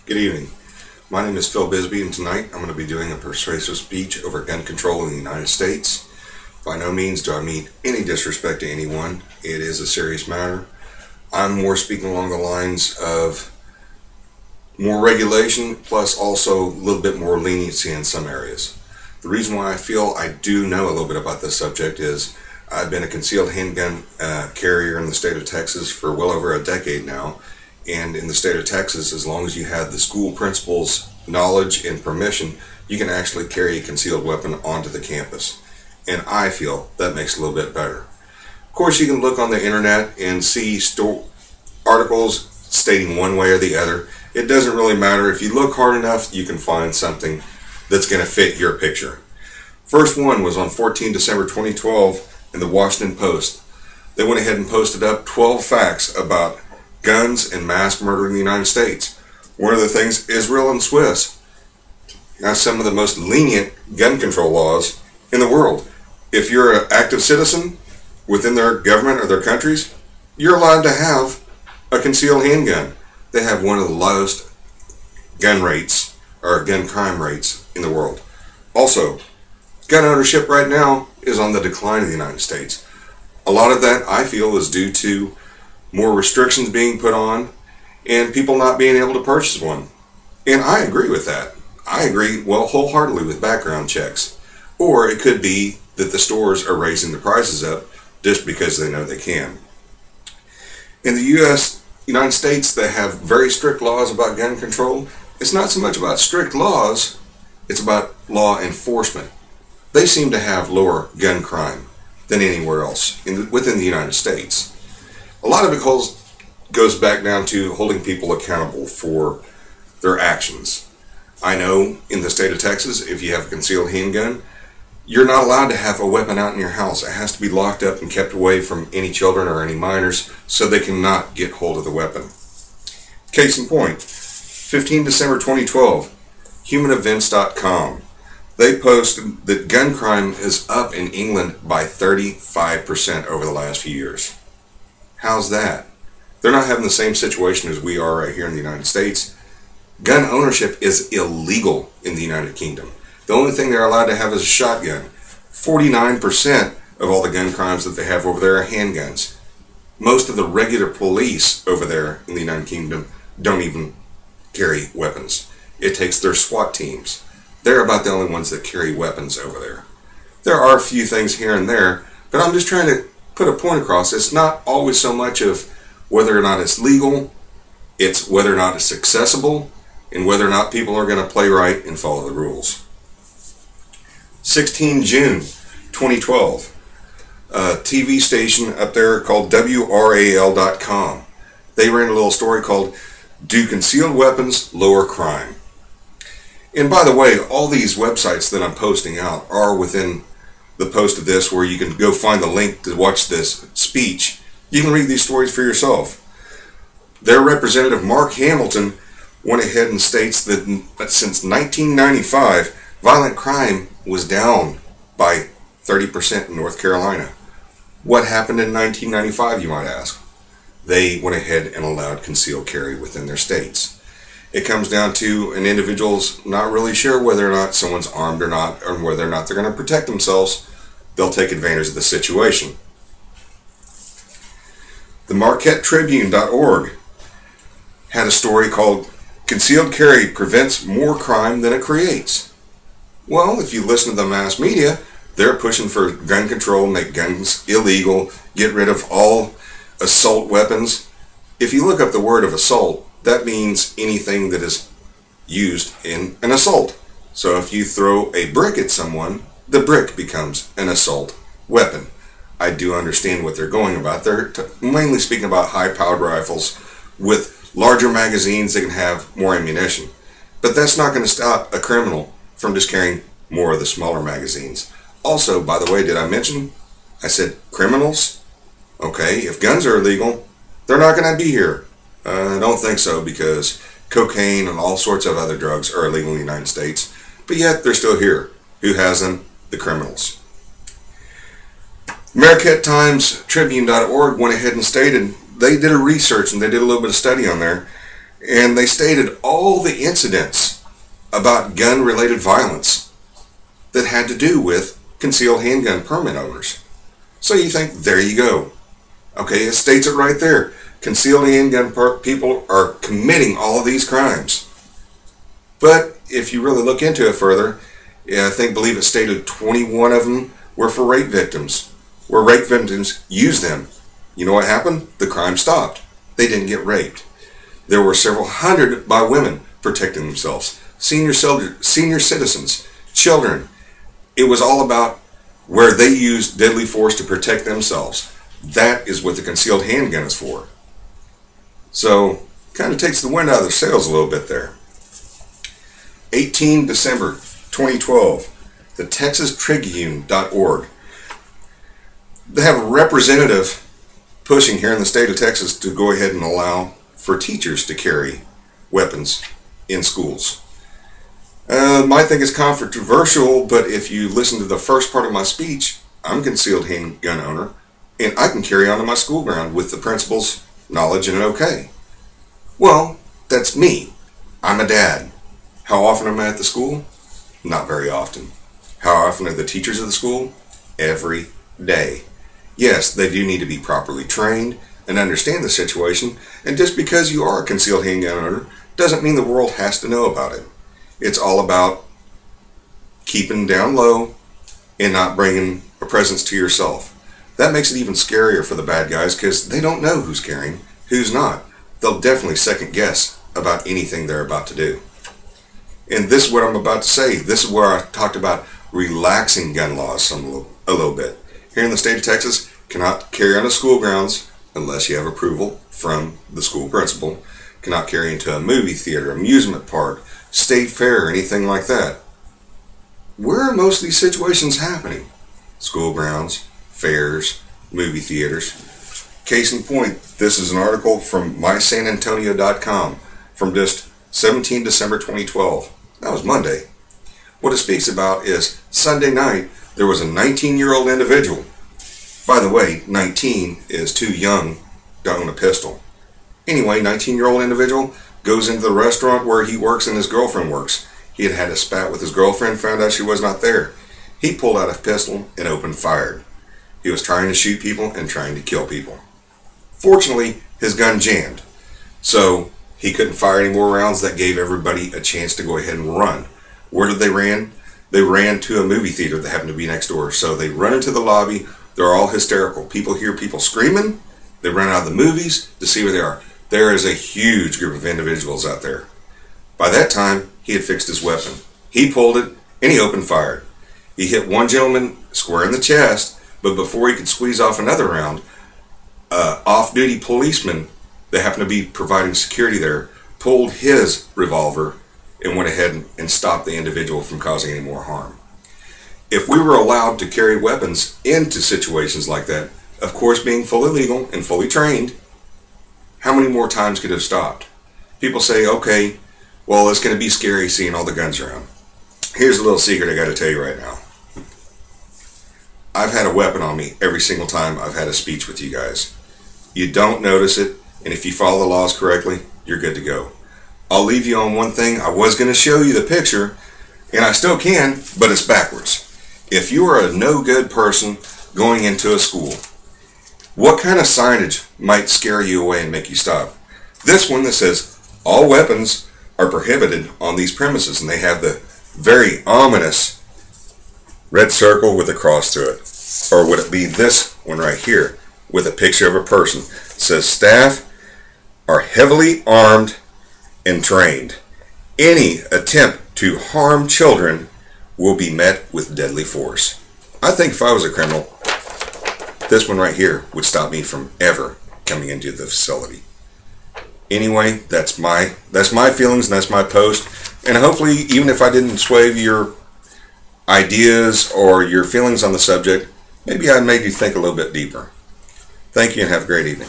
Good evening. My name is Phil Bisby, and tonight I'm going to be doing a persuasive speech over gun control in the United States. By no means do I mean any disrespect to anyone. It is a serious matter. I'm more speaking along the lines of more regulation, plus also a little bit more leniency in some areas. The reason why I feel I do know a little bit about this subject is I've been a concealed handgun carrier in the state of Texas for well over a decade now. And in the state of Texas, as long as you have the school principal's knowledge and permission, you can actually carry a concealed weapon onto the campus. And I feel that makes it a little bit better. Of course, you can look on the internet and see articles stating one way or the other. It doesn't really matter. If you look hard enough, you can find something that's going to fit your picture. First one was on 14 December 2012 in the Washington Post. They went ahead and posted up 12 facts about guns and mass murder in the United States. One of the things, Israel and Swiss have some of the most lenient gun control laws in the world. If you're an active citizen within their government or their countries, you're allowed to have a concealed handgun. They have one of the lowest gun rates or gun crime rates in the world. Also, gun ownership right now is on the decline in the United States. A lot of that, I feel, is due to more restrictions being put on and people not being able to purchase one. And I agree with that. I agree, wholeheartedly with background checks. Or it could be that the stores are raising the prices up just because they know they can. In the United States, they have very strict laws about gun control. It's not so much about strict laws, it's about law enforcement. They seem to have lower gun crime than anywhere else within the United States. A lot of it goes back down to holding people accountable for their actions. I know in the state of Texas, if you have a concealed handgun, you're not allowed to have a weapon out in your house. It has to be locked up and kept away from any children or any minors so they cannot get hold of the weapon. Case in point, 15 December 2012, humanevents.com. They posted that gun crime is up in England by 35% over the last few years. How's that? They're not having the same situation as we are right here in the United States. Gun ownership is illegal in the United Kingdom. The only thing they're allowed to have is a shotgun. 49% of all the gun crimes that they have over there are handguns. Most of the regular police over there in the United Kingdom don't even carry weapons. It takes their SWAT teams. They're about the only ones that carry weapons over there. There are a few things here and there, but I'm just trying to put a point across. It's not always so much of whether or not it's legal, it's whether or not it's accessible, and whether or not people are going to play right and follow the rules. 16 June 2012, a TV station up there called WRAL.com. They ran a little story called "Do Concealed Weapons Lower Crime?" And by the way, all these websites that I'm posting out are within the post of this, where you can go find the link to watch this speech. You can read these stories for yourself. Their representative, Mark Hamilton, went ahead and states that since 1995, violent crime was down by 30% in North Carolina. What happened in 1995, you might ask? They went ahead and allowed concealed carry within their states. It comes down to an individual's not really sure whether or not someone's armed or not, or whether or not they're going to protect themselves. They'll take advantage of the situation. The MarquetteTribune.org had a story called "Concealed Carry Prevents More Crime Than It Creates." Well, if you listen to the mass media, they're pushing for gun control, make guns illegal, get rid of all assault weapons. If you look up the word of assault, that means anything that is used in an assault. So if you throw a brick at someone, the brick becomes an assault weapon. I do understand what they're going about. They're mainly speaking about high-powered rifles with larger magazines that can have more ammunition. But that's not going to stop a criminal from just carrying more of the smaller magazines. Also, by the way, did I mention? I said criminals? Okay, if guns are illegal, they're not going to be here. I don't think so, because cocaine and all sorts of other drugs are illegal in the United States. But yet, they're still here. Who has them? The criminals. MarquetteTimesTribune.org went ahead and stated they did a research and they did a little bit of study on there. And they stated all the incidents about gun-related violence that had to do with concealed handgun permit owners. So you think, there you go. Okay, it states it right there. Concealed handgun people are committing all of these crimes. But if you really look into it further, I believe it stated 21 of them were for rape victims, where rape victims used them. You know what happened? The crime stopped. They didn't get raped. There were several hundred by women protecting themselves, senior citizens, children. It was all about where they used deadly force to protect themselves. That is what the concealed handgun is for. So, kind of takes the wind out of their sails a little bit there. 18 December 2012, the TexasTribune.org. They have a representative pushing here in the state of Texas to go ahead and allow for teachers to carry weapons in schools. Might think it's controversial, but if you listen to the first part of my speech, I'm a concealed handgun owner, and I can carry onto my school ground with the principal's knowledge and an okay. Well, that's me. I'm a dad. How often am I at the school? Not very often. How often are the teachers of the school? Every day. Yes, they do need to be properly trained and understand the situation, and just because you are a concealed handgun owner doesn't mean the world has to know about it. It's all about keeping down low and not bringing a presence to yourself. That makes it even scarier for the bad guys because they don't know who's carrying, who's not. They'll definitely second guess about anything they're about to do. And this is what I'm about to say. This is where I talked about relaxing gun laws a little bit. Here in the state of Texas, cannot carry on the school grounds unless you have approval from the school principal. Cannot carry into a movie theater, amusement park, state fair, anything like that. Where are most of these situations happening? School grounds, fairs, movie theaters. Case in point, this is an article from mysanantonio.com from just 17 December 2012. That was Monday. What it speaks about is Sunday night, there was a 19-year-old individual. By the way, 19 is too young to own a pistol. Anyway, 19-year-old individual goes into the restaurant where he works and his girlfriend works. He had had a spat with his girlfriend, found out she was not there. He pulled out a pistol and opened fire. He was trying to shoot people and trying to kill people. Fortunately, his gun jammed, so he couldn't fire any more rounds. That gave everybody a chance to go ahead and run. Where did they run? They ran to a movie theater that happened to be next door. So they run into the lobby. They're all hysterical. People hear people screaming. They run out of the movies to see where they are. There is a huge group of individuals out there. By that time, he had fixed his weapon. He pulled it, and he opened fire. He hit one gentleman square in the chest, but before he could squeeze off another round, off-duty policeman that happened to be providing security there pulled his revolver and went ahead and stopped the individual from causing any more harm. If we were allowed to carry weapons into situations like that, of course being fully legal and fully trained, how many more times could it have stopped? People say, okay, well, it's going to be scary seeing all the guns around. Here's a little secret I got to tell you right now. I've had a weapon on me every single time I've had a speech with you guys. You don't notice it, and if you follow the laws correctly, you're good to go. I'll leave you on one thing. I was going to show you the picture, and I still can, but it's backwards. If you are a no-good person going into a school, what kind of signage might scare you away and make you stop? This one that says, all weapons are prohibited on these premises, and they have the very ominous red circle with a cross through it. Or would it be this one right here with a picture of a person? It says, staff are heavily armed and trained. Any attempt to harm children will be met with deadly force. I think if I was a criminal, this one right here would stop me from ever coming into the facility. Anyway, that's my feelings, and that's my post. And hopefully, even if I didn't sway your ideas or your feelings on the subject, maybe I made you think a little bit deeper. Thank you and have a great evening.